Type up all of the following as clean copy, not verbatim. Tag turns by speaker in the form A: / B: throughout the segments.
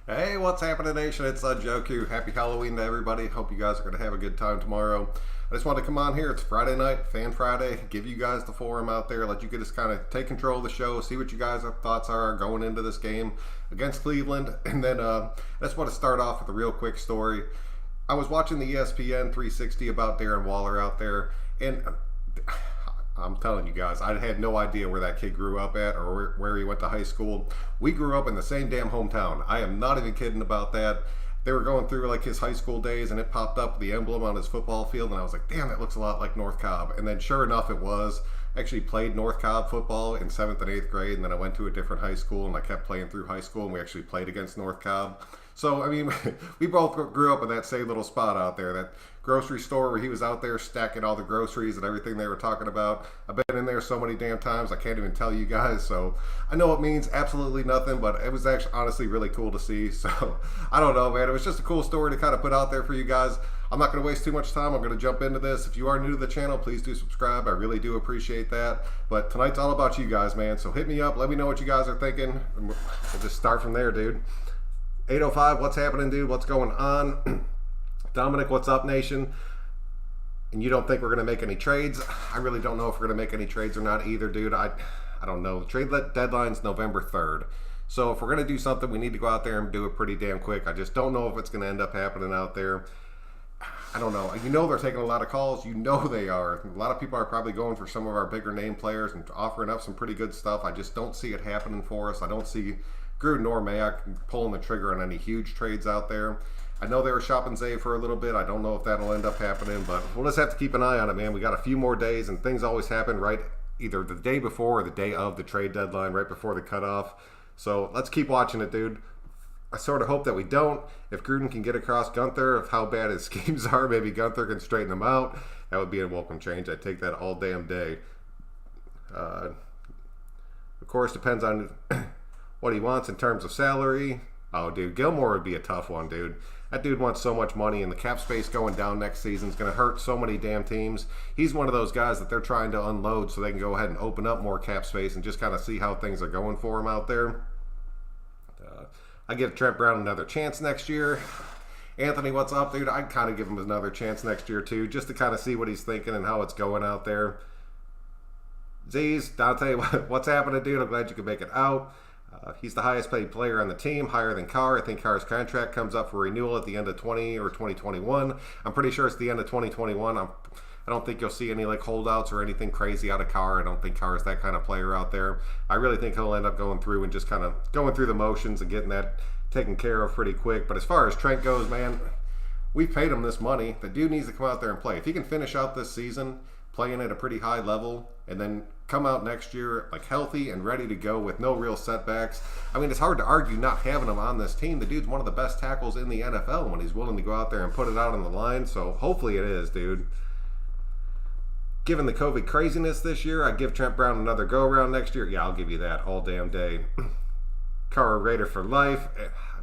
A: Hey, what's happening, Nation? It's Joku. Happy Halloween to everybody. Hope you guys are going to have a good time tomorrow. I just want to come on here. It's Friday night, Fan Friday. Give you guys the forum out there. Let you get just kind of take control of the show. See what you guys' thoughts are going into this game against Cleveland. And then I just want to start off with a real quick story. I was watching the ESPN 360 about Darren Waller out there, and I'm telling you guys, I had no idea where that kid grew up at or where he went to high school. We grew up in the same damn hometown. I am not even kidding about that. They were going through like his high school days, and it popped up the emblem on his football field, and I was like, damn, that looks a lot like North Cobb. And then sure enough, it was. I actually played North Cobb football in 7th and 8th grade, and then I went to a different high school, and I kept playing through high school, and we actually played against North Cobb. So, I mean, we both grew up in that same little spot out there, that grocery store where he was out there stacking all the groceries and everything they were talking about. I've been in there so many damn times, I can't even tell you guys. So, I know it means absolutely nothing, but it was actually honestly really cool to see. So, I don't know, man. It was just a cool story to kind of put out there for you guys. I'm not going to waste too much time. I'm going to jump into this. If you are new to the channel, please do subscribe. I really do appreciate that. But tonight's all about you guys, man. So hit me up. Let me know what you guys are thinking. We'll just start from there, dude. 805, what's happening, dude? What's going on? Dominic, what's up, nation? And you don't think we're going to make any trades? I really don't know if we're going to make any trades or not either, dude. I don't know. The trade deadline's November 3rd. So if we're going to do something, we need to go out there and do it pretty damn quick. I just don't know if it's going to end up happening out there. I don't know. You know they're taking a lot of calls. You know they are. A lot of people are probably going for some of our bigger name players and offering up some pretty good stuff. I just don't see it happening for us. I don't see Gruden or Mayock pulling the trigger on any huge trades out there. I know they were shopping Zay for a little bit. I don't know if that'll end up happening, but we'll just have to keep an eye on it, man. We got a few more days, and things always happen right either the day before or the day of the trade deadline, right before the cutoff. So let's keep watching it, dude. I sort of hope that we don't. If Gruden can get across Gunther of how bad his schemes are, maybe Gunther can straighten them out. That would be a welcome change. I'd take that all damn day. Of course, depends on what he wants in terms of salary. Oh, dude, Gilmore would be a tough one, dude. That dude wants so much money, and the cap space going down next season is going to hurt so many damn teams. He's one of those guys that they're trying to unload so they can go ahead and open up more cap space and just kind of see how things are going for him out there. I give Trent Brown another chance next year. Anthony, what's up, dude? I'd kind of give him another chance next year, too, just to kind of see what he's thinking and how it's going out there. Z's, Dante, what's happening, dude? I'm glad you could make it out. He's the highest paid player on the team, higher than Carr. I think Carr's contract comes up for renewal at the end of 20 or 2021. I'm pretty sure it's the end of 2021. I don't think you'll see any like holdouts or anything crazy out of Carr. I don't think Carr is that kind of player out there. I really think he'll end up going through and just kind of going through the motions and getting that taken care of pretty quick. But as far as Trent goes, man, we paid him this money. The dude needs to come out there and play. If he can finish out this season playing at a pretty high level and then come out next year like healthy and ready to go with no real setbacks. I mean, it's hard to argue not having him on this team. The dude's one of the best tackles in the NFL when he's willing to go out there and put it out on the line. So hopefully it is, dude. Given the COVID craziness this year, I'd give Trent Brown another go-around next year. Yeah, I'll give you that all damn day. Carr Raider for life.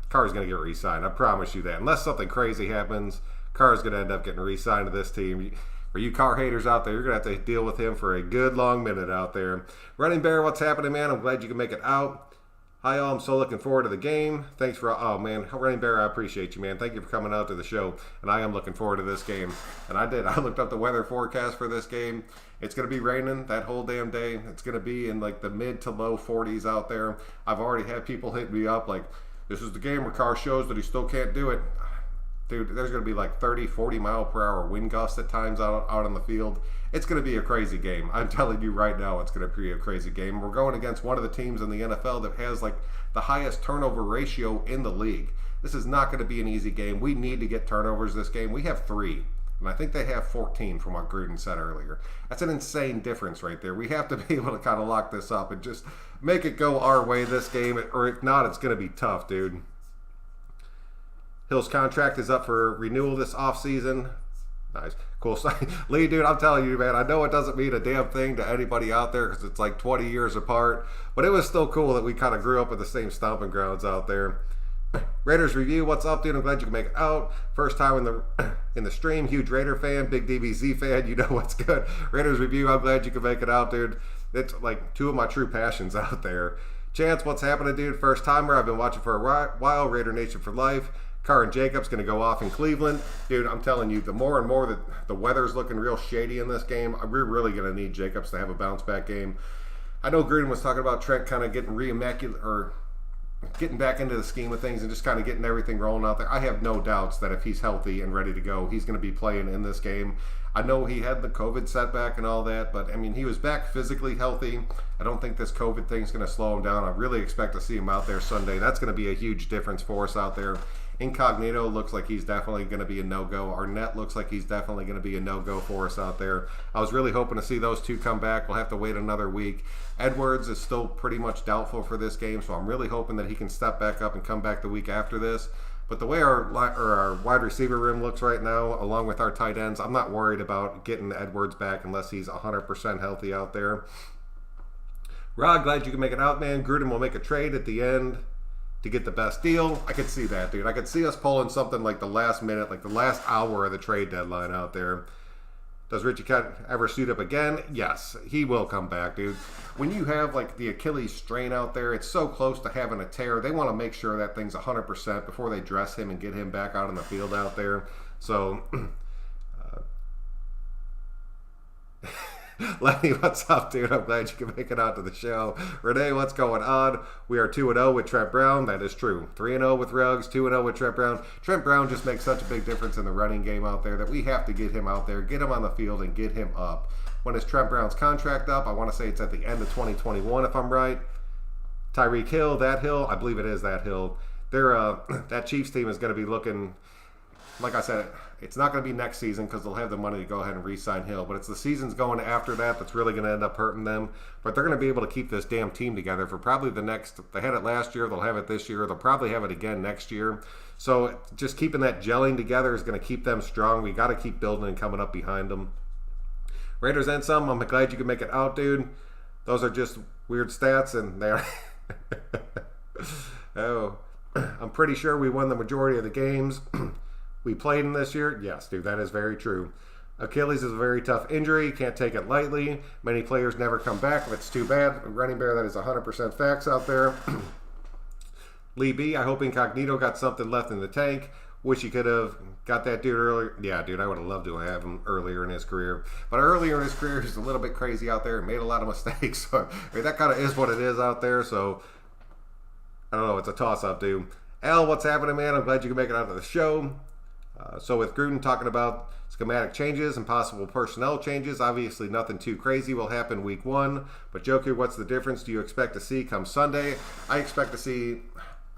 A: Carr's going to get re-signed. I promise you that. Unless something crazy happens, Carr's going to end up getting re-signed to this team. For you Carr haters out there, you're going to have to deal with him for a good long minute out there. Running Bear, what's happening, man? I'm glad you can make it out. Hi, all. I'm so looking forward to the game. Thanks for, oh, man. Running Bear, I appreciate you, man. Thank you for coming out to the show. And I am looking forward to this game. And I did. I looked up the weather forecast for this game. It's going to be raining that whole damn day. It's going to be in like the mid to low 40s out there. I've already had people hit me up like, this is the game where Carr shows that he still can't do it. Dude, there's going to be like 30, 40 mile per hour wind gusts at times out on the field. It's going to be a crazy game. I'm telling you right now, it's going to be a crazy game. We're going against one of the teams in the NFL that has like the highest turnover ratio in the league. This is not going to be an easy game. We need to get turnovers this game. We have 3, and I think they have 14 from what Gruden said earlier. That's an insane difference right there. We have to be able to kind of lock this up and just make it go our way this game, or if not, it's going to be tough, dude. Hill's contract is up for renewal this offseason. Nice. Cool. So, Lee, dude, I'm telling you, man, I know it doesn't mean a damn thing to anybody out there because it's like 20 years apart, but it was still cool that we kind of grew up at the same stomping grounds out there. Raiders review, what's up, dude? I'm glad you can make it out. First time in the stream, huge Raider fan, big DBZ fan, you know what's good. Raiders review, I'm glad you can make it out, dude. It's like 2 of my true passions out there. Chance, what's happening, dude? First timer. I've been watching for a while. Raider Nation for life. Carr and Jacobs going to go off in Cleveland. Dude, I'm telling you, the more and more that the weather's looking real shady in this game, we're really going to need Jacobs to have a bounce back game. I know Gruden was talking about Trent kind of getting getting back into the scheme of things and just kind of getting everything rolling out there. I have no doubts that if he's healthy and ready to go, he's going to be playing in this game. I know he had the COVID setback and all that, but I mean, he was back physically healthy. I don't think this COVID thing's going to slow him down. I really expect to see him out there Sunday. That's going to be a huge difference for us out there. Incognito looks like he's definitely going to be a no-go. Arnett looks like he's definitely going to be a no-go for us out there. I was really hoping to see those two come back. We'll have to wait another week. Edwards is still pretty much doubtful for this game, so I'm really hoping that he can step back up and come back the week after this. But the way our wide receiver room looks right now, along with our tight ends, I'm not worried about getting Edwards back unless he's 100% healthy out there. Rod, glad you can make it out, man. Gruden will make a trade at the end to get the best deal. I could see that, dude. I could see us pulling something like the last minute, like the last hour of the trade deadline out there. Does Richie Cut ever suit up again? Yes, he will come back, dude. When you have like the Achilles strain out there, it's so close to having a tear. They want to make sure that thing's 100% before they dress him and get him back out on the field out there. So, Lenny, what's up, dude? I'm glad you can make it out to the show. Renee, what's going on? We are 2-0 with Trent Brown. That is true. 3-0 with Ruggs, 2-0 with Trent Brown. Trent Brown just makes such a big difference in the running game out there that we have to get him out there, get him on the field, and get him up. When is Trent Brown's contract up? I want to say it's at the end of 2021, if I'm right. Tyreek Hill, that Hill, I believe it is that Hill. That Chiefs team is going to be looking, like I said, it's not going to be next season because they'll have the money to go ahead and re-sign Hill. But it's the seasons going after that that's really going to end up hurting them. But they're going to be able to keep this damn team together for probably the next, they had it last year, they'll have it this year, they'll probably have it again next year. So just keeping that gelling together is going to keep them strong. We got to keep building and coming up behind them. Raiders and some, I'm glad you can make it out, dude. Those are just weird stats, and they're oh, I'm pretty sure we won the majority of the games we played in this year. Yes, dude, that is very true. Achilles is a very tough injury. Can't take it lightly. Many players never come back. It's too bad. Running Bear, that is 100% facts out there. Lee B, I hope Incognito got something left in the tank. Wish he could have got that dude earlier. Yeah, dude, I would have loved to have him earlier in his career. But earlier in his career, he's a little bit crazy out there and made a lot of mistakes. So, I mean, that kind of is what it is out there. So, I don't know. It's a toss-up, dude. Al, what's happening, man? I'm glad you can make it out to the show. So with Gruden talking about schematic changes and possible personnel changes, obviously nothing too crazy will happen week 1. But Joku, what's the difference do you expect to see come Sunday? I expect to see,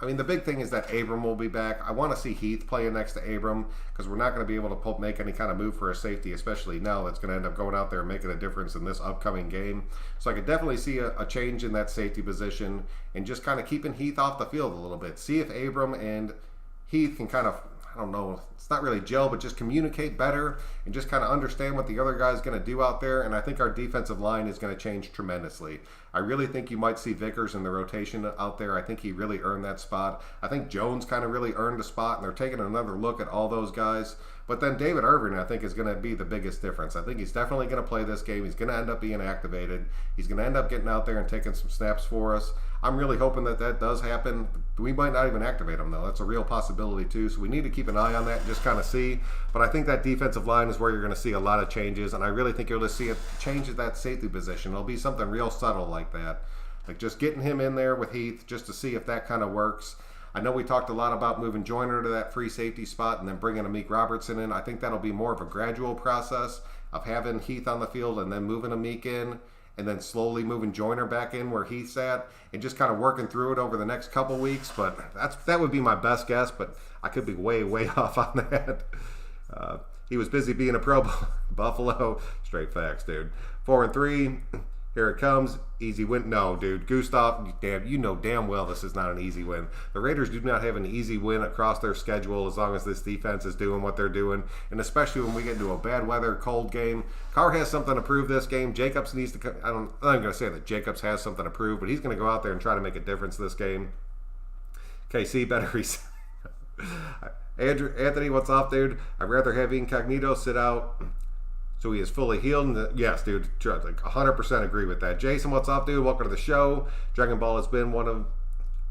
A: I mean, the big thing is that Abram will be back. I want to see Heath playing next to Abram because we're not going to be able to make any kind of move for a safety, especially now that's going to end up going out there and making a difference in this upcoming game. So I could definitely see a change in that safety position and just kind of keeping Heath off the field a little bit. See if Abram and Heath can kind of, I don't know, it's not really gel, but just communicate better and just kind of understand what the other guy's going to do out there. And I think our defensive line is going to change tremendously. I really think you might see Vickers in the rotation out there. I think he really earned that spot. I think Jones kind of really earned a spot, and they're taking another look at all those guys. But then David Irvin, I think, is going to be the biggest difference. I think he's definitely going to play this game. He's going to end up being activated. He's going to end up getting out there and taking some snaps for us. I'm really hoping that that does happen. We might not even activate him, though. That's a real possibility, too. So we need to keep an eye on that and just kind of see. But I think that defensive line is where you're going to see a lot of changes, and I really think you'll just see a change at that safety position. It'll be something real subtle like that. Like just getting him in there with Heath just to see if that kind of works. I know we talked a lot about moving Joyner to that free safety spot and then bringing Amik Robertson in. I think that'll be more of a gradual process of having Heath on the field and then moving Amik in and then slowly moving Joyner back in where Heath's at and just kind of working through it over the next couple weeks. But that would be my best guess, but I could be way, way off on that. He was busy being a pro Buffalo. Straight facts, dude. 4-3. Here it comes. Easy win. No, dude. Gustav, you know damn well this is not an easy win. The Raiders do not have an easy win across their schedule as long as this defense is doing what they're doing, and especially when we get into a bad weather, cold game. Carr has something to prove this game. Jacobs needs to – I'm not going to say that Jacobs has something to prove, but he's going to go out there and try to make a difference this game. KC better resign. Anthony, what's up, dude? I'd rather have Incognito sit out So he is fully healed. And yes, dude, like 100% agree with that. Jason, what's up, dude? Welcome to the show. Dragon Ball has been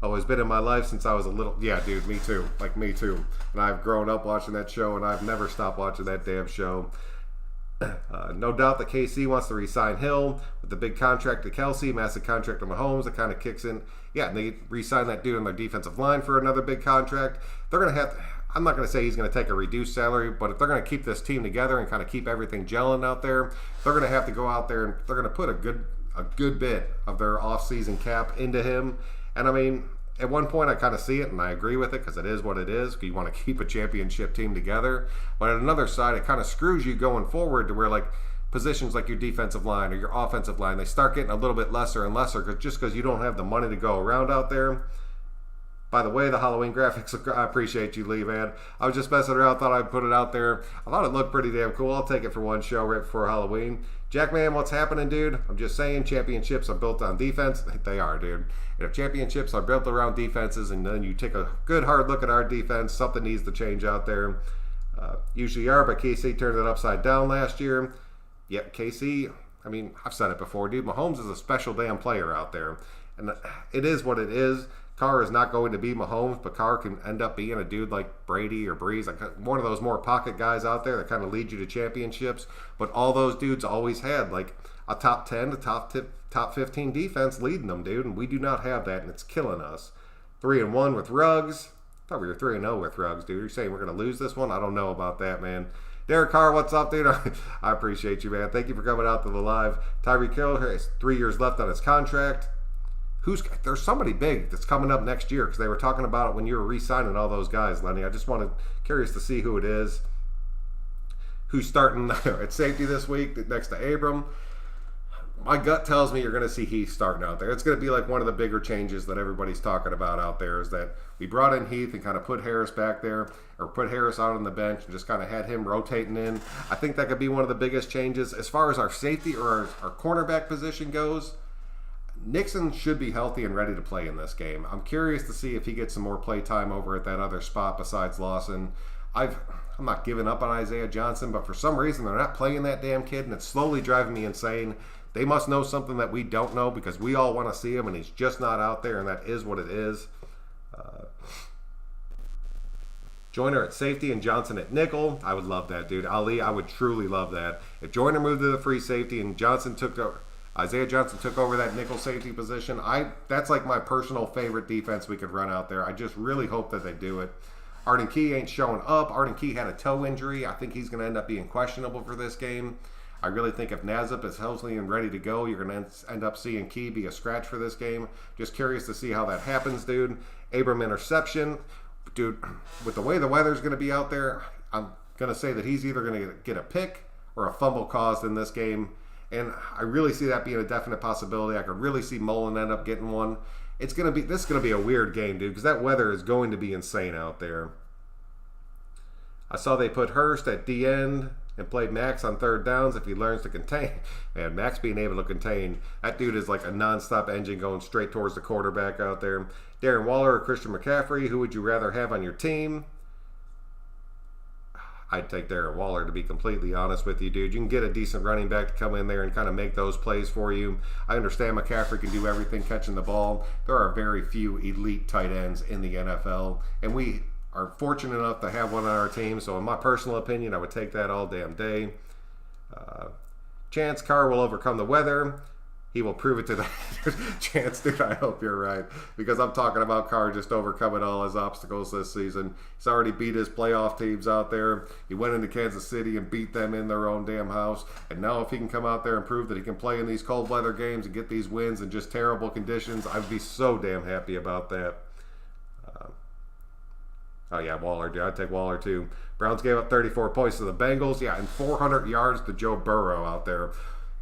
A: always been in my life since I was a little. Yeah, dude, me too. Like me too. And I've grown up watching that show, and I've never stopped watching that damn show. No doubt that KC wants to re-sign Hill with the big contract to Kelsey, massive contract to Mahomes that kind of kicks in. Yeah, and they re-sign that dude on their defensive line for another big contract. They're going to have. I'm not going to say he's going to take a reduced salary, but if they're going to keep this team together and kind of keep everything gelling out there, they're going to have to go out there and they're going to put a good bit of their off-season cap into him. And I mean, at one point I kind of see it and I agree with it because it is what it is. You want to keep a championship team together. But at another side, it kind of screws you going forward to where like positions like your defensive line or your offensive line, they start getting a little bit lesser and lesser just because you don't have the money to go around out there. By the way, the Halloween graphics, I appreciate you, Lee, man. I was just messing around, thought I'd put it out there. I thought it looked pretty damn cool. I'll take it for one show right before Halloween. Jackman, what's happening, dude? I'm just saying championships are built on defense. They are, dude. And if championships are built around defenses and then you take a good hard look at our defense, something needs to change out there. Usually are, but KC turned it upside down last year. Yep, KC, I mean, I've said it before, dude. Mahomes is a special damn player out there. And it is what it is. Carr is not going to be Mahomes, but Carr can end up being a dude like Brady or Breeze, like one of those more pocket guys out there that kind of lead you to championships. But all those dudes always had like a top 10 to top 15 defense leading them, dude, and we do not have that, and it's killing us. 3-1 with Ruggs. I thought we were 3-0 with Ruggs, dude. You're saying we're going to lose this one? I don't know about that, man. Derek Carr, what's up, dude? I appreciate you, man. Thank you for coming out to the live. Tyreek Hill has 3 years left on his contract. There's somebody big that's coming up next year because they were talking about it when you were re-signing all those guys, Lenny. I just curious to see who it is. Who's starting at safety this week next to Abram. My gut tells me you're going to see Heath starting out there. It's going to be like one of the bigger changes that everybody's talking about out there is that we brought in Heath and kind of put Harris back there or put Harris out on the bench and just kind of had him rotating in. I think that could be one of the biggest changes. As far as our safety or our cornerback position goes, Nixon should be healthy and ready to play in this game. I'm curious to see if he gets some more play time over at that other spot besides Lawson. I'm not giving up on Isaiah Johnson, but for some reason they're not playing that damn kid, and it's slowly driving me insane. They must know something that we don't know because we all want to see him, and he's just not out there, and that is what it is. Joyner at safety and Johnson at nickel. I would love that, dude. Ali, I would truly love that. If Joyner moved to the free safety and Isaiah Johnson took over that nickel safety position, that's like my personal favorite defense we could run out there. I just really hope that they do it. Arden Key ain't showing up. Arden Key had a toe injury. I think he's going to end up being questionable for this game. I really think if Nazip is healthy and ready to go, you're going to end up seeing Key be a scratch for this game. Just curious to see how that happens, dude. Abram interception. Dude, with the way the weather's going to be out there, I'm going to say that he's either going to get a pick or a fumble caused in this game. And I really see that being a definite possibility. I could really see Mullen end up getting one. This is going to be a weird game, dude, because that weather is going to be insane out there. I saw they put Hurst at D end and played Max on third downs if he learns to contain. Man, Max being able to contain, that dude is like a nonstop engine going straight towards the quarterback out there. Darren Waller or Christian McCaffrey, who would you rather have on your team? I'd take Darren Waller, to be completely honest with you, dude. You can get a decent running back to come in there and kind of make those plays for you. I understand McCaffrey can do everything catching the ball. There are very few elite tight ends in the NFL, and we are fortunate enough to have one on our team. So in my personal opinion, I would take that all damn day. Chance Carr will overcome the weather. He will prove it to the Chance, dude. I hope you're right, because I'm talking about Carr just overcoming all his obstacles this season. He's already beat his playoff teams out there. He went into Kansas City and beat them in their own damn house. And now if he can come out there and prove that he can play in these cold weather games and get these wins in just terrible conditions, I'd be so damn happy about that. Oh, yeah, Waller, dude. I'd take Waller, too. Browns gave up 34 points to the Bengals. Yeah, and 400 yards to Joe Burrow out there.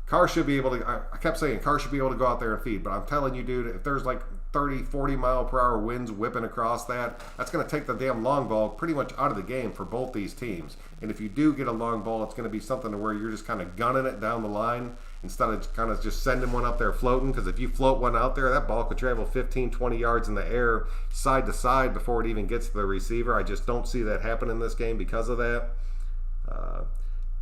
A: Carr should be able to, I kept saying Carr should be able to go out there and feed, but I'm telling you, dude, if there's like 30, 40 mile per hour winds whipping across that's going to take the damn long ball pretty much out of the game for both these teams. And if you do get a long ball, it's going to be something to where you're just kind of gunning it down the line instead of kind of just sending one up there floating, because if you float one out there, that ball could travel 15, 20 yards in the air side to side before it even gets to the receiver. I just don't see that happen in this game because of that.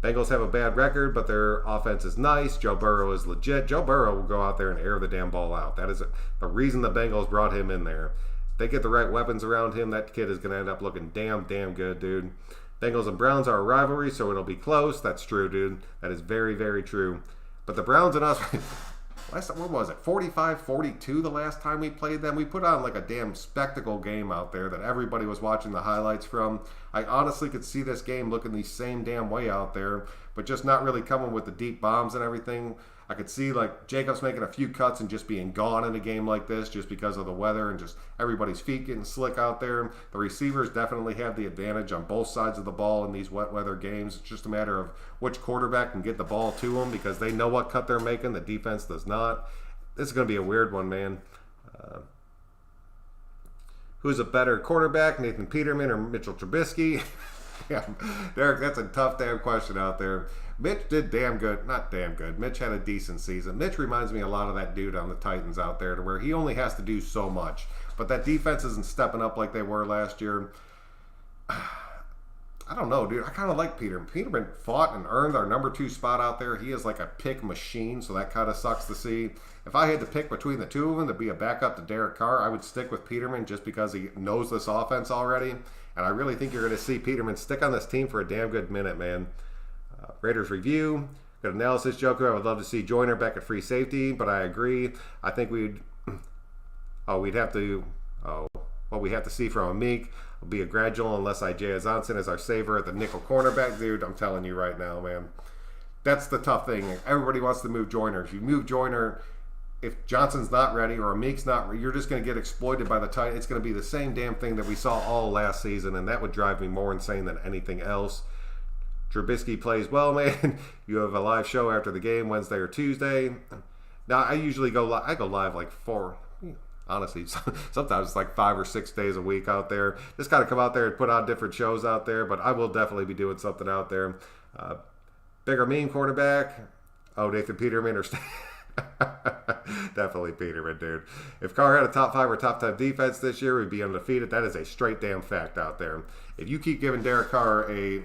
A: Bengals have a bad record, but their offense is nice. Joe Burrow is legit. Joe Burrow will go out there and air the damn ball out. That is the reason the Bengals brought him in there. If they get the right weapons around him, that kid is going to end up looking damn good, dude. Bengals and Browns are a rivalry, so it'll be close. That's true, dude. That is very, very true. But the Browns and us, what was it, 45-42 the last time we played them? We put on like a damn spectacle game out there that everybody was watching the highlights from. I honestly could see this game looking the same damn way out there, but just not really coming with the deep bombs and everything. I could see like Jacobs making a few cuts and just being gone in a game like this just because of the weather and just everybody's feet getting slick out there. The receivers definitely have the advantage on both sides of the ball in these wet weather games. It's just a matter of which quarterback can get the ball to them because they know what cut they're making. The defense does not. This is going to be a weird one, man. Who's a better quarterback, Nathan Peterman or Mitchell Trubisky? Yeah, Derek, that's a tough damn question out there. Mitch did damn good. Not damn good. Mitch had a decent season. Mitch reminds me a lot of that dude on the Titans out there to where he only has to do so much. But that defense isn't stepping up like they were last year. I don't know, dude. I kind of like Peterman. Peterman fought and earned our number 2 spot out there. He is like a pick machine, so that kind of sucks to see. If I had to pick between the two of them to be a backup to Derek Carr, I would stick with Peterman just because he knows this offense already. And I really think you're going to see Peterman stick on this team for a damn good minute, man. Raiders review. Good analysis, Joker. I would love to see Joyner back at free safety, but I agree. I think we'd have to see from Meek will be a gradual unless Isaiah Johnson is our saver at the nickel cornerback. Dude, I'm telling you right now, man. That's the tough thing. Everybody wants to move Joyner. If you move Joyner, if Johnson's not ready or Meek's not ready, you're just going to get exploited by the tight. It's going to be the same damn thing that we saw all last season, and that would drive me more insane than anything else. Trubisky plays well, man. You have a live show after the game, Wednesday or Tuesday. Now, I usually go live like 4. Honestly, sometimes it's like 5 or 6 days a week out there. Just kind of come out there and put on different shows out there, but I will definitely be doing something out there. Bigger mean quarterback. Oh, Nathan Peterman or definitely Peterman, dude. If Carr had a top 5 or top 10 defense this year, we'd be undefeated. That is a straight damn fact out there. If you keep giving Derek Carr a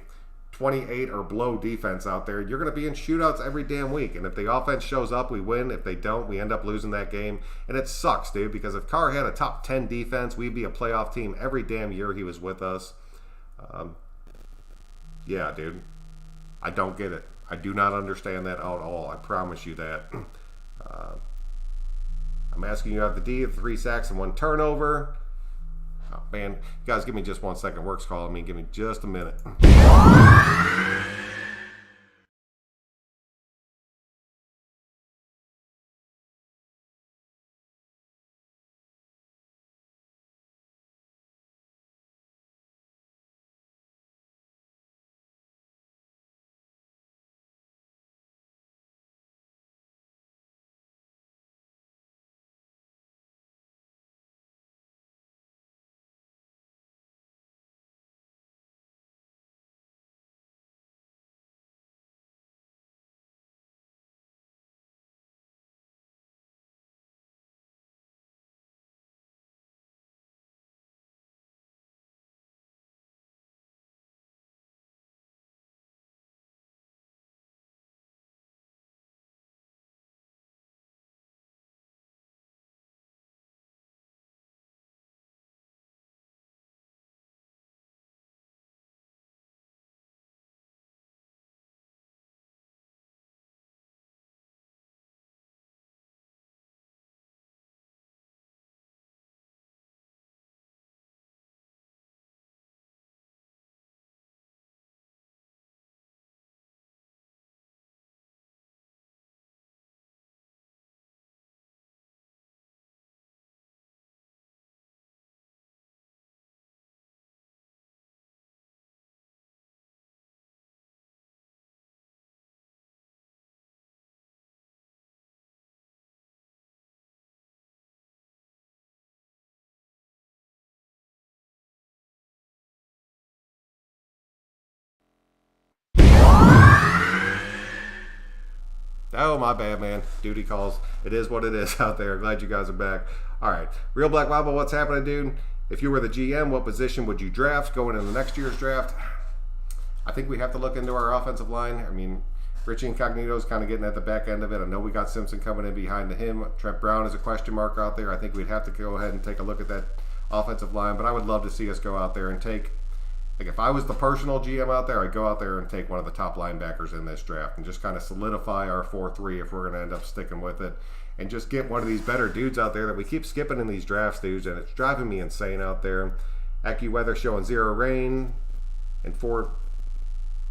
A: 28 or below defense out there, you're going to be in shootouts every damn week. And if the offense shows up, we win. If they don't, we end up losing that game. And it sucks, dude, because if Carr had a top 10 defense, we'd be a playoff team every damn year he was with us. Yeah, dude. I don't get it. I do not understand that at all. I promise you that. I'm asking you about the D of 3 sacks and 1 turnover. Oh, man, you guys, give me just 1 second. Work's calling me. Give me just a minute. Oh, my bad, man. Duty calls. It is what it is out there. Glad you guys are back. All right. Real Black Bible, what's happening, dude? If you were the GM, what position would you draft going into next year's draft? I think we have to look into our offensive line. I mean, Richie Incognito's kind of getting at the back end of it. I know we got Simpson coming in behind him. Trent Brown is a question mark out there. I think we'd have to go ahead and take a look at that offensive line, but I would love to see us go out there and take, like if I was the personal GM out there, I'd go out there and take one of the top linebackers in this draft and just kind of solidify our 4-3 if we're going to end up sticking with it, and just get one of these better dudes out there that we keep skipping in these drafts, dudes, and it's driving me insane out there. AccuWeather showing 0 rain and 4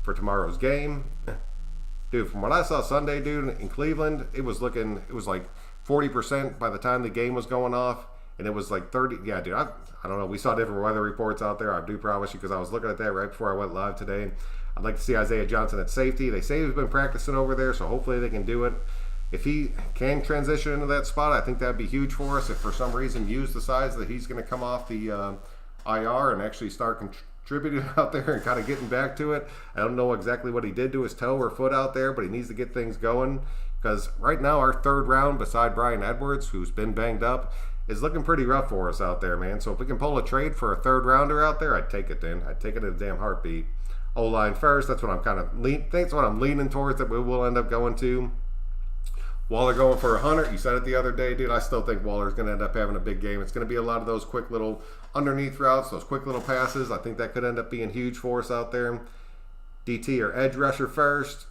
A: for tomorrow's game. Dude, from what I saw Sunday, dude, in Cleveland, it was like 40% by the time the game was going off, and it was like 30. Yeah, dude, I don't know. We saw different weather reports out there. I do promise you, because I was looking at that right before I went live today. I'd like to see Isaiah Johnson at safety. They say he's been practicing over there, so hopefully they can do it. If he can transition into that spot, I think that'd be huge for us. If for some reason Hughes decides that he's going to come off the IR and actually start contributing out there and kind of getting back to it. I don't know exactly what he did to his toe or foot out there, but he needs to get things going, because right now our third round, beside Brian Edwards, who's been banged up, is looking pretty rough for us out there, man. So if we can pull a trade for a third rounder out there, I'd take it then. I'd take it in a damn heartbeat. O-line first, that's what I'm kind of that's what I'm leaning towards, that we will end up going to. Waller going for 100. You said it the other day, dude. I still think Waller's going to end up having a big game. It's going to be a lot of those quick little underneath routes, those quick little passes. I think that could end up being huge for us out there. DT or edge rusher first.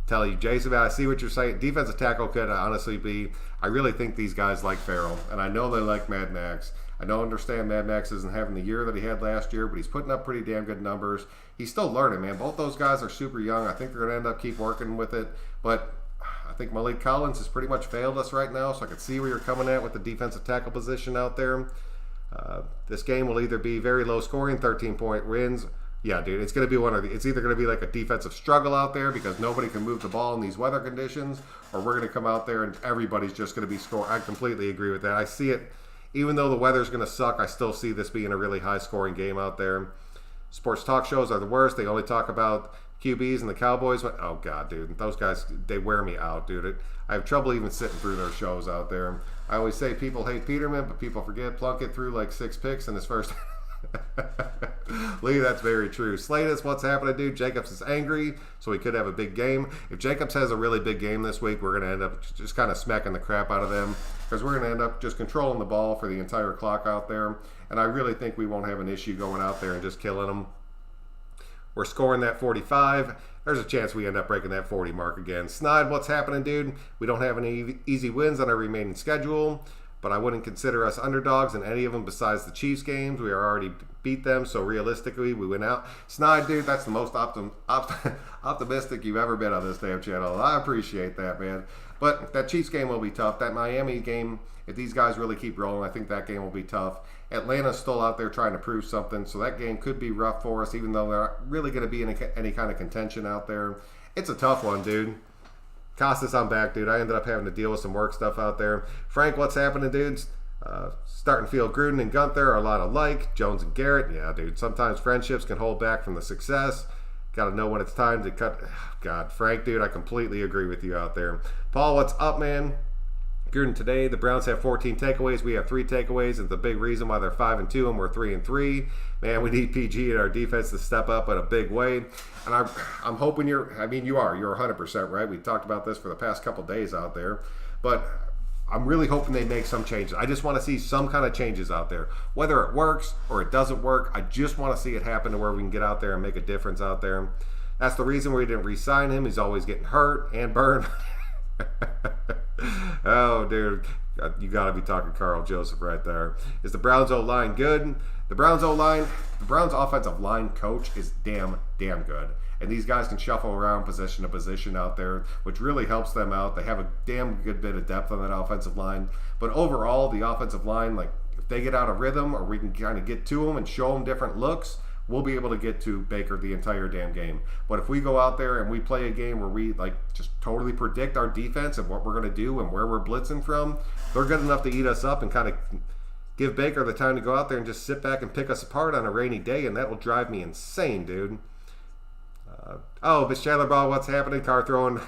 A: Tell you, Jason, I see what you're saying. Defensive tackle could honestly be. I really think these guys like Farrell, and I know they like Mad Max. I don't understand Mad Max isn't having the year that he had last year, but he's putting up pretty damn good numbers. He's still learning, man. Both those guys are super young. I think they're going to end up keep working with it, but I think Malik Collins has pretty much failed us right now, so I can see where you're coming at with the defensive tackle position out there. This game will either be very low scoring, 13-point wins. Yeah, dude, it's going to be it's either going to be like a defensive struggle out there because nobody can move the ball in these weather conditions, or we're going to come out there and everybody's just going to be scoring. I completely agree with that. I see it, even though the weather's going to suck, I still see this being a really high-scoring game out there. Sports talk shows are the worst. They only talk about QBs and the Cowboys. But, oh, God, dude. Those guys, they wear me out, dude. I have trouble even sitting through their shows out there. I always say people hate Peterman, but people forget Plunkett threw like 6 picks in his first. Lee, that's very true. Slatus, what's happening, dude? Jacobs is angry, so he could have a big game. If Jacobs has a really big game this week, we're going to end up just kind of smacking the crap out of them, because we're going to end up just controlling the ball for the entire clock out there. And I really think we won't have an issue going out there and just killing them. We're scoring that 45. There's a chance we end up breaking that 40 mark again. Snide, what's happening, dude? We don't have any easy wins on our remaining schedule, but I wouldn't consider us underdogs in any of them besides the Chiefs games. We already beat them, so realistically, we win out. Snide, dude, that's the most optimistic you've ever been on this damn channel. I appreciate that, man. But that Chiefs game will be tough. That Miami game, if these guys really keep rolling, I think that game will be tough. Atlanta's still out there trying to prove something, so that game could be rough for us, even though they're not really going to be in any kind of contention out there. It's a tough one, dude. Costas, I'm back, dude. I ended up having to deal with some work stuff out there. Frank, what's happening, dudes? Starting to feel Gruden and Gunther are a lot alike. Jones and Garrett, yeah, dude. Sometimes friendships can hold back from the success. Got to know when it's time to cut. God, Frank, dude, I completely agree with you out there. Paul, what's up, man? Gruden, today the Browns have 14 takeaways. We have 3 takeaways. It's the big reason why they're 5-2 and we're 3-3. Man, we need PG and our defense to step up in a big way. And I'm hoping you're 100% right. We talked about this for the past couple days out there, but I'm really hoping they make some changes. I just want to see some kind of changes out there. Whether it works or it doesn't work, I just want to see it happen to where we can get out there and make a difference out there. That's the reason we didn't re-sign him. He's always getting hurt and burned. Oh, dude, you got to be talking Carl Joseph right there. Is the Browns O-line good? The Browns offensive line coach is damn good. And these guys can shuffle around position to position out there, which really helps them out. They have a damn good bit of depth on that offensive line. But overall, the offensive line, like, if they get out of rhythm or we can kind of get to them and show them different looks, we'll be able to get to Baker the entire damn game. But if we go out there and we play a game where we like just totally predict our defense and what we're going to do and where we're blitzing from, they're good enough to eat us up and kind of give Baker the time to go out there and just sit back and pick us apart on a rainy day, and that will drive me insane, dude. Miss Chandler Ball, what's happening? Carr throwing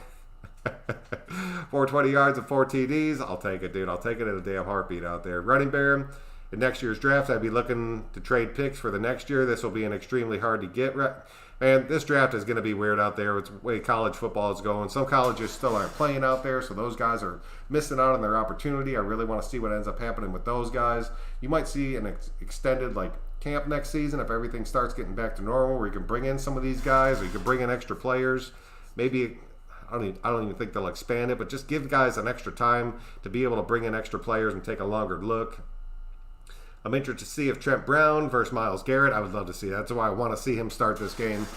A: 420 yards and 4 TDs. I'll take it, dude. I'll take it in a damn heartbeat out there. Running Bear, in next year's draft, I'd be looking to trade picks for the next year. This will be an extremely hard to get. Man, this draft is going to be weird out there. It's the way college football is going. Some colleges still aren't playing out there, so those guys are missing out on their opportunity. I really want to see what ends up happening with those guys. You might see an extended camp next season if everything starts getting back to normal, where you can bring in some of these guys, or you can bring in extra players. Maybe I don't even think they'll expand it, but just give guys an extra time to be able to bring in extra players and take a longer look. I'm interested to see if Trent Brown versus Myles Garrett. I would love to see that. That's why I want to see him start this game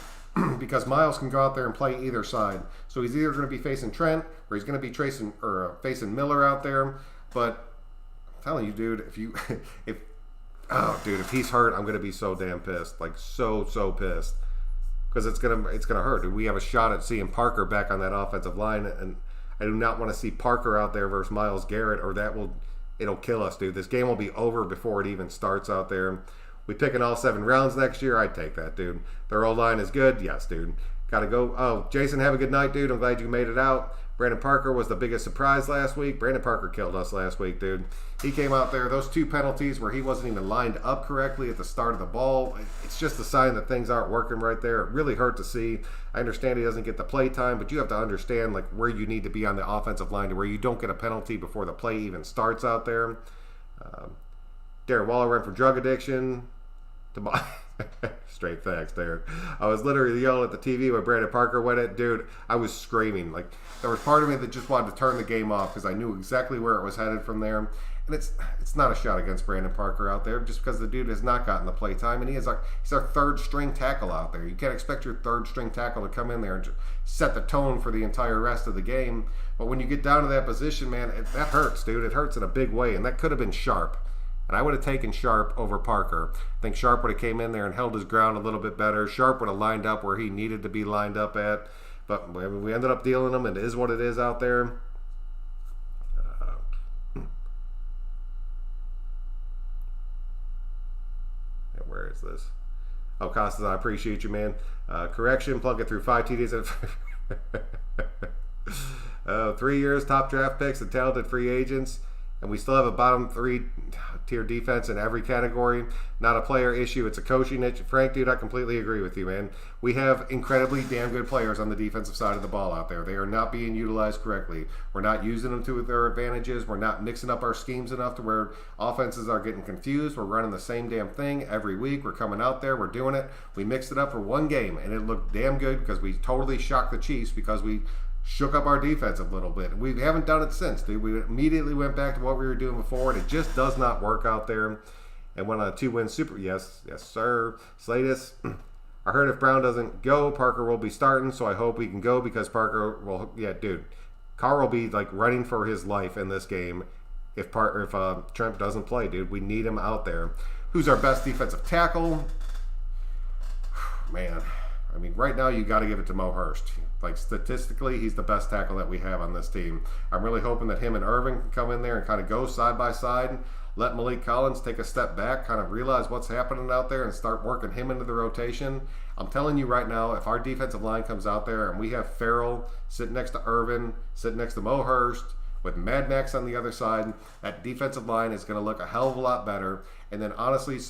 A: because Myles can go out there and play either side. So he's either going to be facing Trent or he's going to be facing Miller out there. But I'm telling you, dude, if he's hurt, I'm going to be so damn pissed, so pissed, because it's gonna hurt. We have a shot at seeing Parker back on that offensive line, and I do not want to see Parker out there versus Myles Garrett, or it'll kill us, dude. This game will be over before it even starts out there. We pick in all 7 rounds next year. I'd take that, dude. Their O-line is good. Yes, dude. Got to go. Oh, Jason, have a good night, dude. I'm glad you made it out. Brandon Parker was the biggest surprise last week. Brandon Parker killed us last week, dude. He came out there. Those 2 penalties where he wasn't even lined up correctly at the start of the ball, it's just a sign that things aren't working right there. It really hurt to see. I understand he doesn't get the play time, but you have to understand where you need to be on the offensive line to where you don't get a penalty before the play even starts out there. Darren Waller went for drug addiction. Straight facts there. I was literally yelling at the TV when Brandon Parker went it. Dude, I was screaming. There was part of me that just wanted to turn the game off because I knew exactly where it was headed from there. And it's not a shot against Brandon Parker out there just because the dude has not gotten the play time, and he's our 3rd string tackle out there. You can't expect your 3rd string tackle to come in there and just set the tone for the entire rest of the game. But when you get down to that position, man, that hurts, dude. It hurts in a big way, and that could have been Sharp. And I would have taken Sharp over Parker. I think Sharp would have came in there and held his ground a little bit better. Sharp would have lined up where he needed to be lined up at. But we ended up dealing him, and it is what it is out there. Where is this? Oh, Costas, I appreciate you, man. Correction, plug it through 5 TDs. 3 years, top draft picks, and talented free agents. And we still have a bottom 3 tier defense in every category. Not a player issue, it's a coaching issue. Frank, dude, I completely agree with you, man. We have incredibly damn good players on the defensive side of the ball out there. They are not being utilized correctly. We're not using them to their advantages. We're not mixing up our schemes enough to where offenses are getting confused. We're running the same damn thing every week. We're coming out there, we're doing it. We mixed it up for 1 game, and it looked damn good because we totally shocked the Chiefs because we shook up our defense a little bit. We haven't done it since, dude. We immediately went back to what we were doing before, and it just does not work out there. And went on a 2-win super. Yes, sir. Slatus. I heard if Brown doesn't go, Parker will be starting, so I hope he can go because Parker will. Yeah, dude. Carr will be running for his life in this game if Trent doesn't play, dude. We need him out there. Who's our best defensive tackle? Man, I mean, right now you got to give it to Mo Hurst. Statistically, he's the best tackle that we have on this team. I'm really hoping that him and Irvin can come in there and kind of go side by side, let Malik Collins take a step back, kind of realize what's happening out there and start working him into the rotation. I'm telling you right now, if our defensive line comes out there and we have Farrell sitting next to Irvin, sitting next to Mo Hurst, with Mad Max on the other side, that defensive line is going to look a hell of a lot better. And then honestly,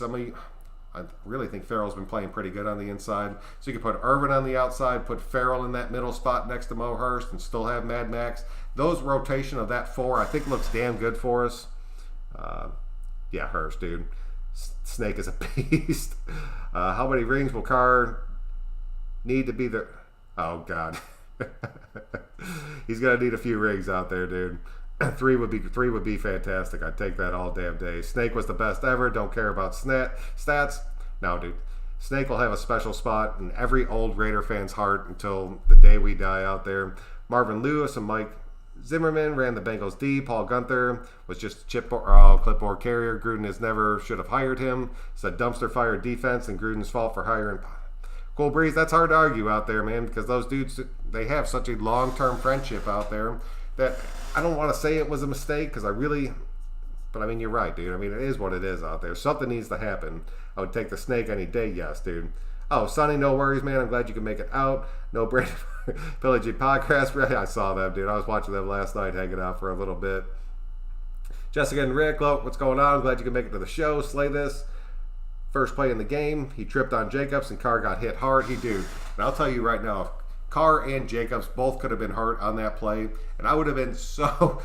A: I really think Farrell's been playing pretty good on the inside. So you can put Irvin on the outside, put Farrell in that middle spot next to Mo Hurst, and still have Mad Max. Those rotation of that 4, I think, looks damn good for us. Yeah, Hurst, dude. Snake is a beast. How many rings will Carr need to be the... Oh, God. He's going to need a few rings out there, dude. 3 would be fantastic. I'd take that all damn day. Snake was the best ever. Don't care about stats. No, dude. Snake will have a special spot in every old Raider fan's heart until the day we die out there. Marvin Lewis and Mike Zimmerman ran the Bengals D. Paul Gunther was just a clipboard carrier. Gruden never should have hired him. It's a dumpster fire defense and Gruden's fault for hiring Cole Breeze. That's hard to argue out there, man, because those dudes, they have such a long-term friendship out there that I don't want to say it was a mistake because but I mean, you're right, dude. I mean, it is what it is out there. Something needs to happen. I would take the Snake any day, yes, dude. Oh, Sonny, no worries, man. I'm glad you can make it out. No Brandon Pillaging podcast. I saw them, dude. I was watching them last night, hanging out for a little bit. Jessica and Rick, what's going on? I'm glad you can make it to the show. Slay this. First play in the game, he tripped on Jacobs and Carr got hit hard. He did. And I'll tell you right now, Carr and Jacobs both could have been hurt on that play. And I would have been so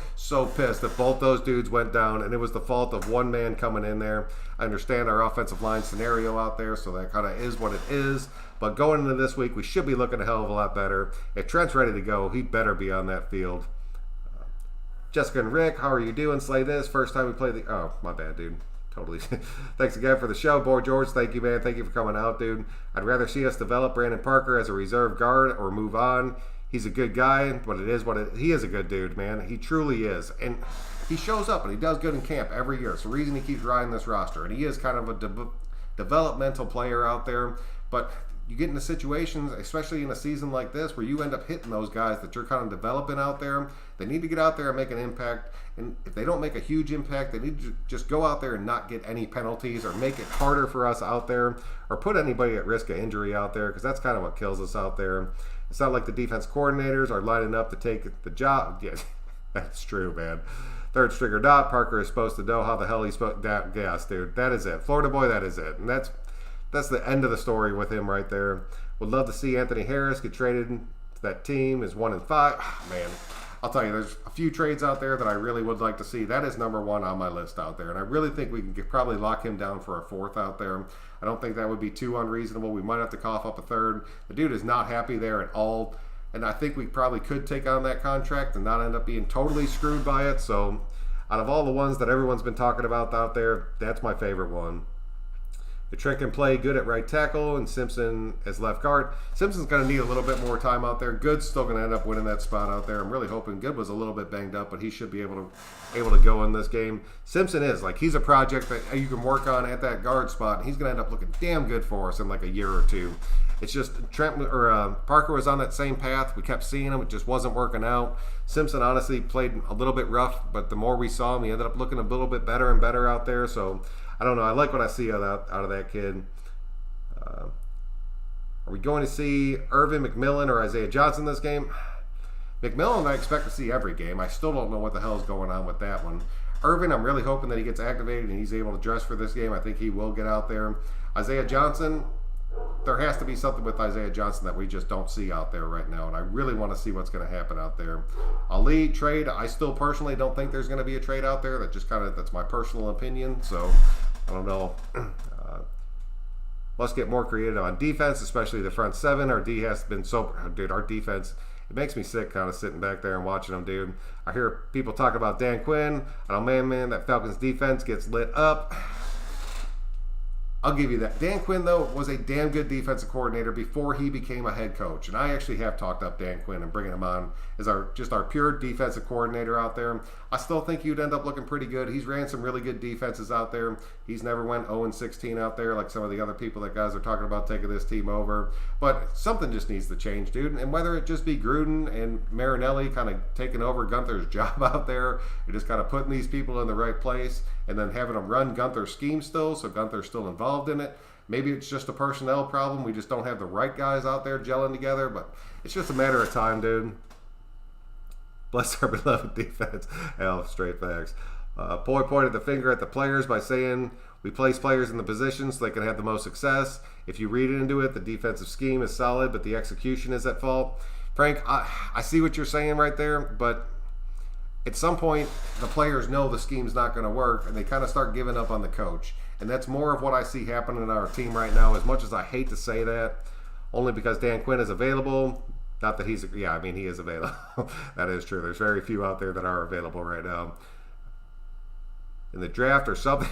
A: pissed if both those dudes went down and it was the fault of one man coming in there. I understand our offensive line scenario out there, so that kind of is what it is. But going into this week, we should be looking a hell of a lot better. If Trent's ready to go, he better be on that field. Jessica and Rick, how are you doing? Slay this. First time we play the... Oh, my bad, dude. Totally. Thanks again for the show. Boy George, thank you, man. Thank you for coming out, dude. I'd rather see us develop Brandon Parker as a reserve guard or move on. He's a good guy, but he is a good dude, man. He truly is. And he shows up and he does good in camp every year. It's the reason he keeps riding this roster. And he is kind of a developmental player out there. But you get into situations, especially in a season like this, where you end up hitting those guys that you're kind of developing out there. They need to get out there and make an impact. And if they don't make a huge impact, they need to just go out there and not get any penalties or make it harder for us out there or put anybody at risk of injury out there, because that's kind of what kills us out there. It's not like the defense coordinators are lining up to take the job. Yeah, that's true, man. Third stringer dot. Parker is supposed to know how the hell he's supposed to gas, dude. That is it. Florida boy, that is it. And that's the end of the story with him right there. Would love to see Anthony Harris get traded to that team is 1-5. Oh, man, I'll tell you, there's a few trades out there that I really would like to see. That is number one on my list out there. And I really think we can probably lock him down for a fourth out there. I don't think that would be too unreasonable. We might have to cough up a third. The dude is not happy there at all. And I think we probably could take on that contract and not end up being totally screwed by it. So out of all the ones that everyone's been talking about out there, that's my favorite one. The Trent can play good at right tackle and Simpson as left guard. Simpson's going to need a little bit more time out there. Good's still going to end up winning that spot out there. I'm really hoping Good was a little bit banged up, but he should be able to go in this game. Simpson is he's a project that you can work on at that guard spot, and he's going to end up looking damn good for us in like a year or two. It's just Parker was on that same path. We kept seeing him. It just wasn't working out. Simpson honestly played a little bit rough, but the more we saw him, he ended up looking a little bit better and better out there. So I don't know. I like what I see out of that kid. Are we going to see Irvin, McMillan, or Isaiah Johnson this game? McMillan, I expect to see every game. I still don't know what the hell is going on with that one. Irvin, I'm really hoping that he gets activated and he's able to dress for this game. I think he will get out there. Isaiah Johnson, there has to be something with Isaiah Johnson that we just don't see out there right now, and I really want to see what's going to happen out there. Ali, trade, I still personally don't think there's going to be a trade out there. That's my personal opinion, so I don't know. Let's get more creative on defense, especially the front seven. Our D has been our defense, it makes me sick kind of sitting back there and watching them, dude. I hear people talking about Dan Quinn. I don't know, man, that Falcons defense gets lit up. I'll give you that. Dan Quinn, though, was a damn good defensive coordinator before he became a head coach. And I actually have talked up Dan Quinn and bringing him on as our pure defensive coordinator out there. I still think he'd end up looking pretty good. He's ran some really good defenses out there. He's never went 0-16 out there like some of the other people that guys are talking about taking this team over. But something just needs to change, dude. And whether it just be Gruden and Marinelli kind of taking over Gunther's job out there, and just kind of putting these people in the right place, and then having them run Gunther's scheme still, so Gunther's still involved in it. Maybe it's just a personnel problem. We just don't have the right guys out there gelling together, but it's just a matter of time, dude. Bless our beloved defense. Hell, straight facts. Boy pointed the finger at the players by saying we place players in the positions so they can have the most success. If you read into it, the defensive scheme is solid, but the execution is at fault. Frank, I see what you're saying right there, but at some point, the players know the scheme's not going to work, and they kind of start giving up on the coach. And that's more of what I see happening in our team right now, as much as I hate to say that, only because Dan Quinn is available. Not that he is available. That is true. There's very few out there that are available right now. In the draft or something,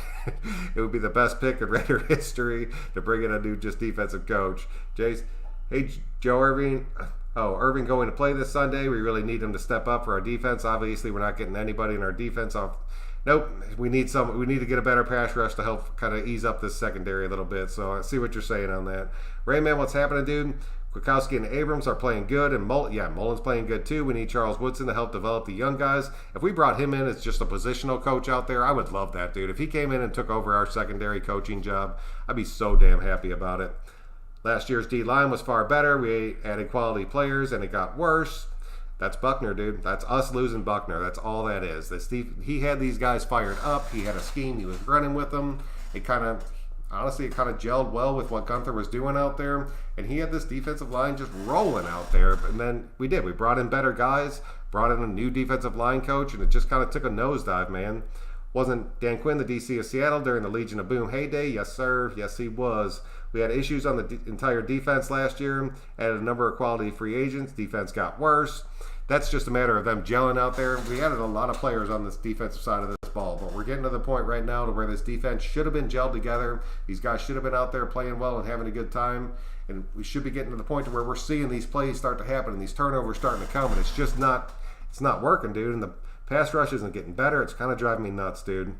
A: it would be the best pick in Raider history to bring in a new defensive coach. Jace, hey, Joe Irving. Oh, Irving going to play this Sunday. We really need him to step up for our defense. Obviously, we're not getting anybody in our defense off. Nope. We need to get a better pass rush to help kind of ease up this secondary a little bit. So I see what you're saying on that. Rayman, what's happening, dude? Kwiatkowski and Abrams are playing good, and Mullen's playing good too. We need Charles Woodson to help develop the young guys. If we brought him in as just a positional coach out there, I would love that, dude. If he came in and took over our secondary coaching job, I'd be so damn happy about it. Last year's D-line was far better. We added quality players, and it got worse. That's Buckner, dude. That's us losing Buckner. That's all that is. He had these guys fired up. He had a scheme. He was running with them. It kind of gelled well with what Guenther was doing out there. And he had this defensive line just rolling out there. And then we did. We brought in better guys, brought in a new defensive line coach, and it just kind of took a nosedive, man. Wasn't Dan Quinn the DC of Seattle during the Legion of Boom heyday? Yes, sir. Yes, he was. We had issues on the entire defense last year. Added a number of quality free agents. Defense got worse. That's just a matter of them gelling out there. We added a lot of players on this defensive side of this ball, but we're getting to the point right now to where this defense should have been gelled together. These guys should have been out there playing well and having a good time, and we should be getting to the point to where we're seeing these plays start to happen and these turnovers starting to come, and it's just not working, dude. And the pass rush isn't getting better. It's kind of driving me nuts, dude.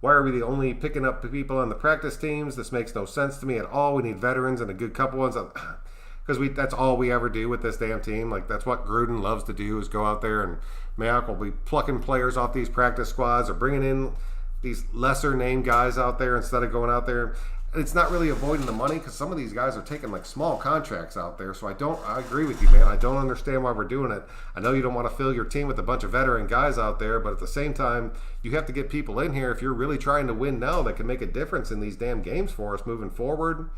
A: Why are we the only picking up people on the practice teams? This makes no sense to me at all. We need veterans and a good couple ones. Because that's all we ever do with this damn team. Like, that's what Gruden loves to do, is go out there, and Mayock will be plucking players off these practice squads or bringing in these lesser name guys out there instead of going out there. And it's not really avoiding the money, because some of these guys are taking like small contracts out there. So I agree with you, man. I don't understand why we're doing it. I know you don't want to fill your team with a bunch of veteran guys out there, but at the same time, you have to get people in here if you're really trying to win now that can make a difference in these damn games for us moving forward.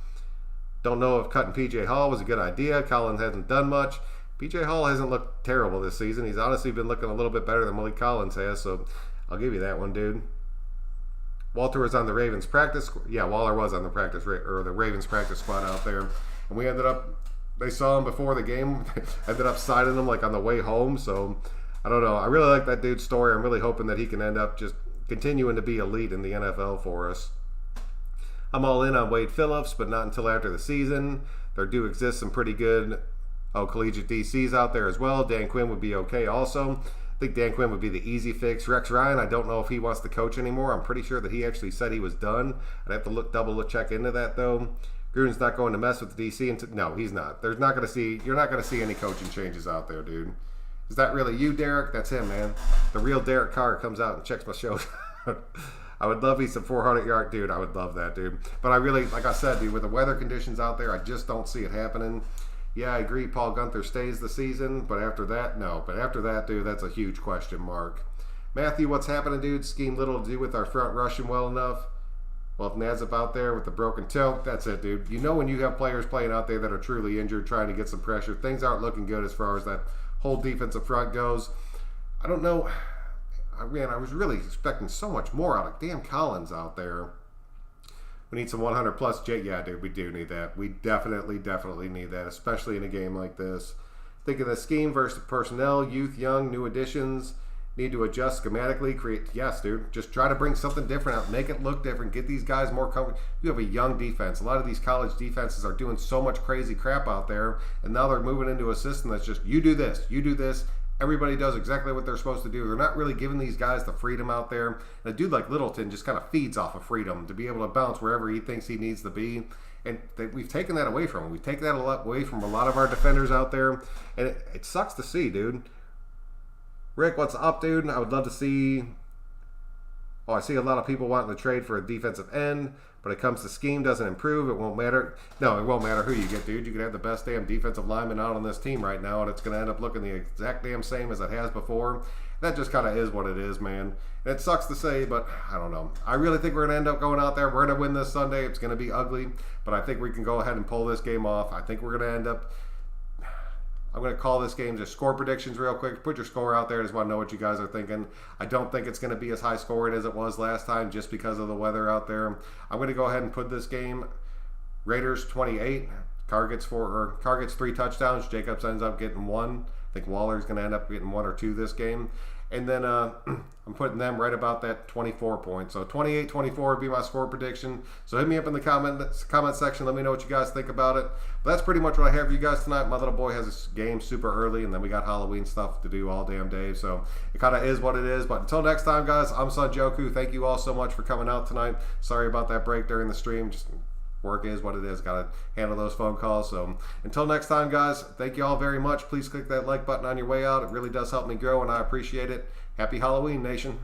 A: Don't know if cutting P.J. Hall was a good idea. Collins hasn't done much. P.J. Hall hasn't looked terrible this season. He's honestly been looking a little bit better than Malik Collins has, so I'll give you that one, dude. Walter was on the Ravens practice. Yeah, Waller was on the the Ravens practice squad out there, and they saw him before the game. Ended up signing him like on the way home. So I don't know. I really like that dude's story. I'm really hoping that he can end up just continuing to be elite in the NFL for us. I'm all in on Wade Phillips, but not until after the season. There do exist some pretty good collegiate DCs out there as well. Dan Quinn would be okay also. I think Dan Quinn would be the easy fix. Rex Ryan, I don't know if he wants to coach anymore. I'm pretty sure that he actually said he was done. I'd have to double check into that, though. Gruden's not going to mess with the DC. No, he's not. You're not going to see any coaching changes out there, dude. Is that really you, Derek? That's him, man. The real Derek Carr comes out and checks my shows. I would love me some 400-yard, dude. I would love that, dude. But I really, like I said, dude, with the weather conditions out there, I just don't see it happening. Yeah, I agree. Paul Guenther stays the season, but after that, no. But after that, dude, that's a huge question mark. Matthew, what's happening, dude? Scheme little to do with our front rushing well enough. Well, if Nazep out there with the broken toe, that's it, dude. You know when you have players playing out there that are truly injured, trying to get some pressure, things aren't looking good as far as that whole defensive front goes. I don't know. Man, I was really expecting so much more out of damn Collins out there. We need some 100-plus J. Yeah, dude, we do need that. We definitely need that, especially in a game like this. Think of the scheme versus personnel, youth, young, new additions. Need to adjust schematically, yes, dude. Just try to bring something different out. Make it look different. Get these guys more comfortable. You have a young defense. A lot of these college defenses are doing so much crazy crap out there, and now they're moving into a system that's just, you do this. Everybody does exactly what they're supposed to do. They're not really giving these guys the freedom out there. And a dude like Littleton just kind of feeds off of freedom to be able to bounce wherever he thinks he needs to be. And we've taken that away from him. We've taken that away from a lot of our defenders out there. And it sucks to see, dude. Rick, what's up, dude? I would love to see... I see a lot of people wanting to trade for a defensive end, but it comes to scheme, doesn't improve. It won't matter. No, it won't matter who you get, dude. You could have the best damn defensive lineman out on this team right now, and it's going to end up looking the exact damn same as it has before. That just kind of is what it is, man. And it sucks to say, but I don't know. I really think we're going to end up going out there. We're going to win this Sunday. It's going to be ugly, but I think we can go ahead and pull this game off. I think we're going to end up... I'm going to call this game just score predictions real quick. Put your score out there. I just want to know what you guys are thinking. I don't think it's going to be as high scoring as it was last time just because of the weather out there. I'm going to go ahead and put this game Raiders 28. Carr gets 3 touchdowns. Jacobs ends up getting 1. I think Waller's going to end up getting 1 or 2 this game. And then I'm putting them right about that 24 points. So 28-24 would be my score prediction. So hit me up in the comment section. Let me know what you guys think about it. But that's pretty much what I have for you guys tonight. My little boy has this game super early, and then we got Halloween stuff to do all damn day. So it kind of is what it is. But until next time, guys, I'm Sanjoku. Thank you all so much for coming out tonight. Sorry about that break during the stream. Just work is what it is. Got to handle those phone calls. So until next time, guys, thank you all very much. Please click that like button on your way out. It really does help me grow, and I appreciate it. Happy Halloween, Nation.